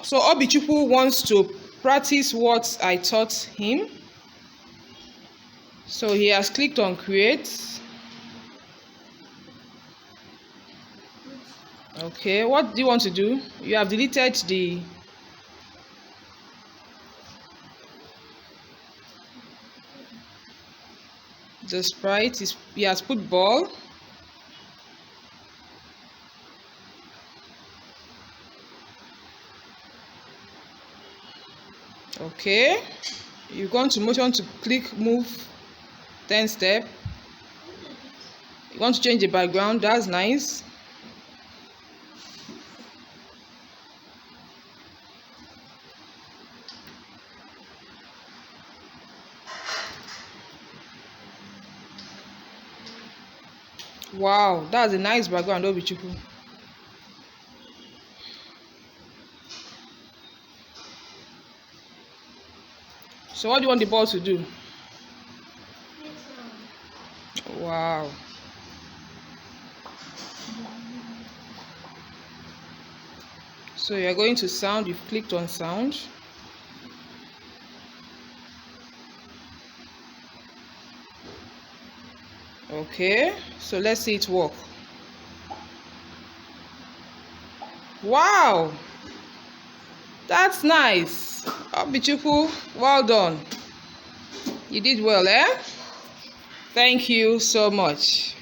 So Obichukwu wants to practice what I taught him. So he has clicked on create. Okay, what do you want to do? You have deleted the sprite. He has put ball. Okay, you're going to motion to click move 10 step. You want to change the background. That's nice. Wow, that's a nice background, Obichukwu. So what do you want the ball to do? Wow. So you're going to sound. You've clicked on sound. Okay, so let's see it work. Wow, that's nice. Obichukwu, well done. You did well, eh? Thank you so much.